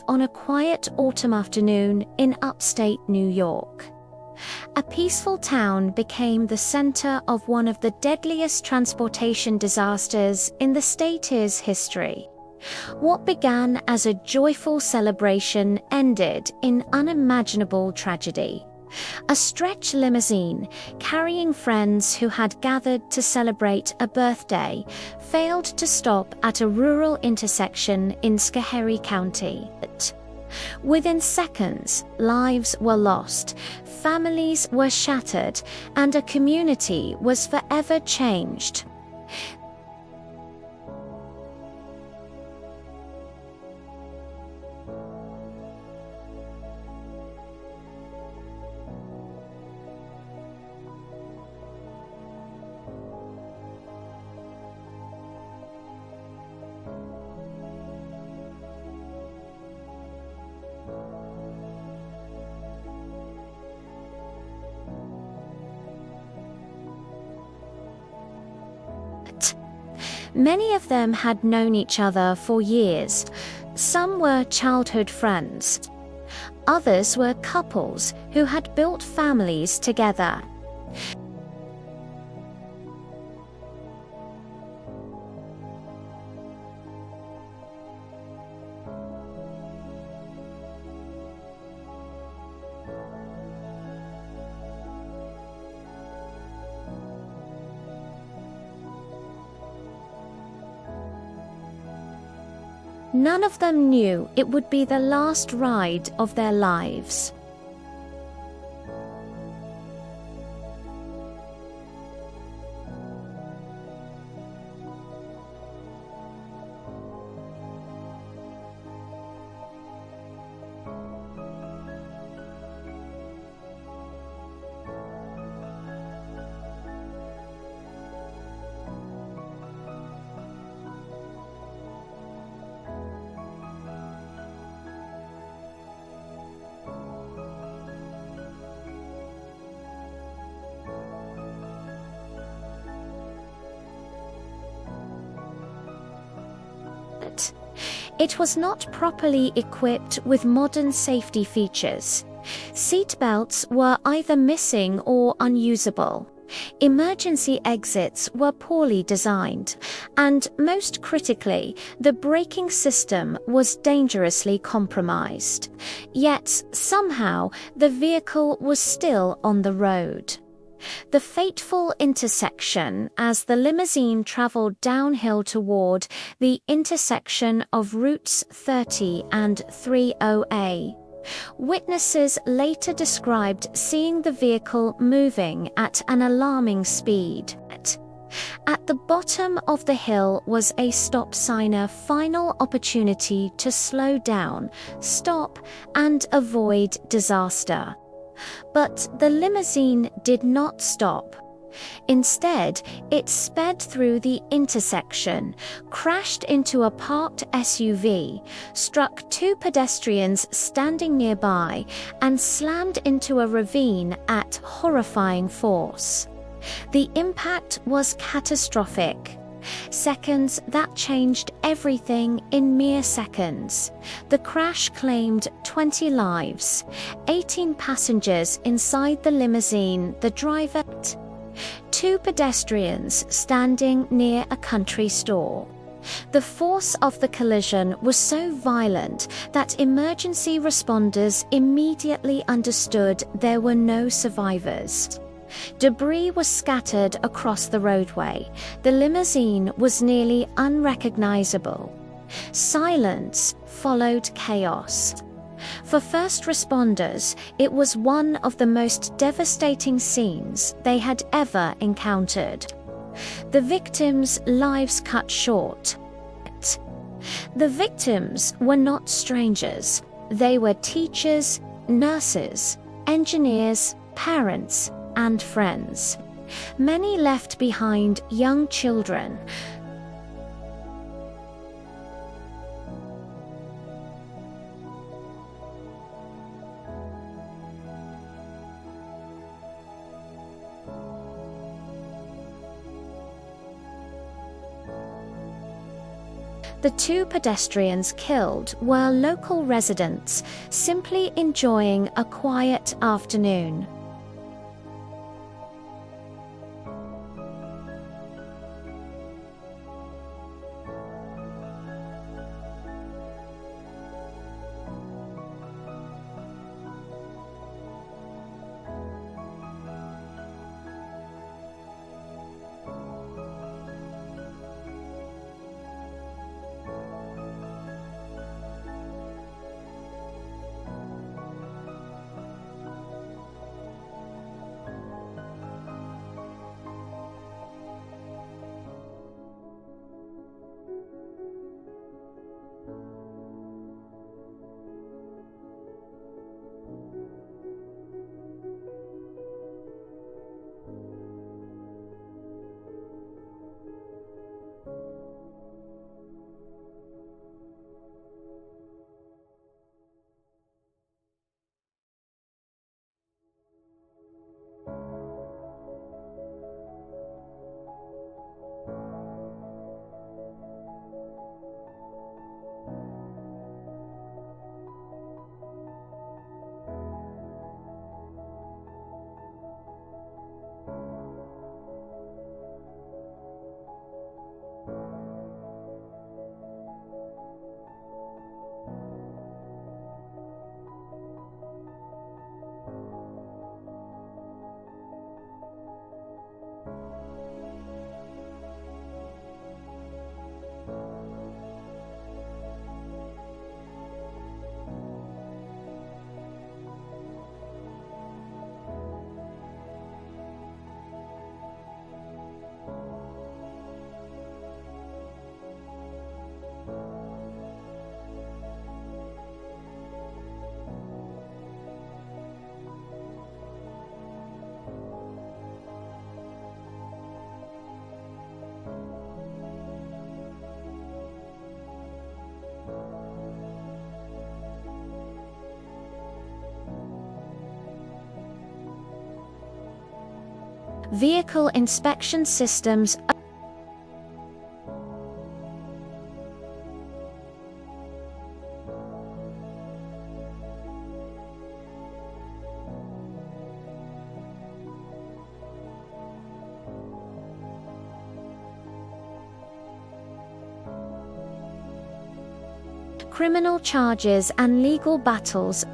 lights on a quiet autumn afternoon in upstate New York. A peaceful town became the center of one of the deadliest transportation disasters in the state's history. What began as a joyful celebration ended in unimaginable tragedy. A stretch limousine carrying friends who had gathered to celebrate a birthday failed to stop at a rural intersection in Schoharie County. Within seconds, lives were lost, families were shattered, and a community was forever changed. Many of them had known each other for years. Some were childhood friends. Others were couples who had built families together. None of them knew it would be the last ride of their lives. It was not properly equipped with modern safety features. Seat belts were either missing or unusable. Emergency exits were poorly designed, and most critically, the braking system was dangerously compromised. Yet, somehow, the vehicle was still on the road. The fateful intersection as the limousine traveled downhill toward the intersection of routes 30 and 30A. Witnesses later described seeing the vehicle moving at an alarming speed. At the bottom of the hill was a stop sign, a final opportunity to slow down, stop, and avoid disaster. But the limousine did not stop. Instead, it sped through the intersection, crashed into a parked SUV, struck two pedestrians standing nearby, and slammed into a ravine at horrifying force. The impact was catastrophic. Seconds that changed everything in mere seconds. The crash claimed 20 lives, 18 passengers inside the limousine, the driver, two pedestrians standing near a country store. The force of the collision was so violent that emergency responders immediately understood there were no survivors. Debris was scattered across the roadway. The limousine was nearly unrecognizable. Silence followed chaos. For first responders, it was one of the most devastating scenes they had ever encountered. The victims' lives cut short. The victims were not strangers. They were teachers, nurses, engineers, parents, and friends. Many left behind young children. The two pedestrians killed were local residents simply enjoying a quiet afternoon. Vehicle inspection systems criminal charges and legal battles.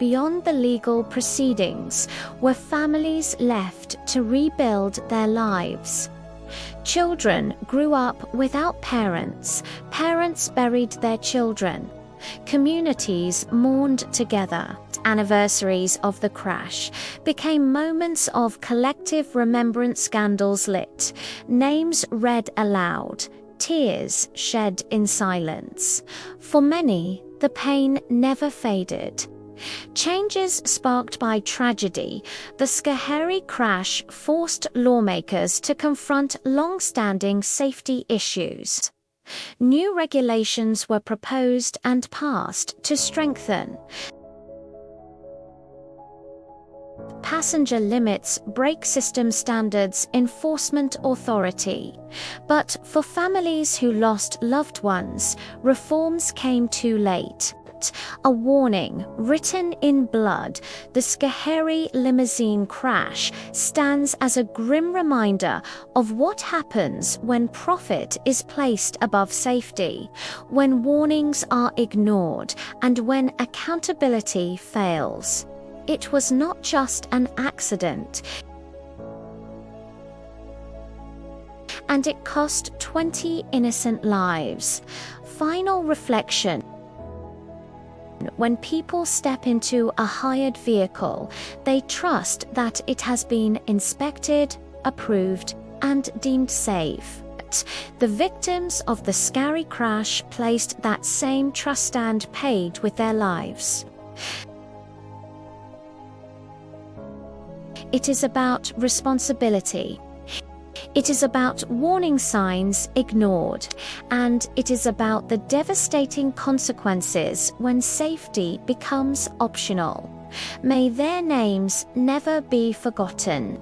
Beyond the legal proceedings were families left to rebuild their lives. Children grew up without parents, parents buried their children. Communities mourned together. Anniversaries of the crash became moments of collective remembrance, candles lit, names read aloud, tears shed in silence. For many, the pain never faded. Changes sparked by tragedy, the Schoharie crash forced lawmakers to confront long-standing safety issues. New regulations were proposed and passed to strengthen passenger limits, brake system standards, enforcement authority. But for families who lost loved ones, reforms came too late. A warning written in blood, the Schoharie limousine crash stands as a grim reminder of what happens when profit is placed above safety, when warnings are ignored, and when accountability fails. It was not just an accident, and it cost 20 innocent lives. Final reflection. When people step into a hired vehicle, they trust that it has been inspected, approved, and deemed safe. The victims of the scary crash placed that same trust and paid with their lives. It is about responsibility. It is about warning signs ignored, and it is about the devastating consequences when safety becomes optional. May their names never be forgotten.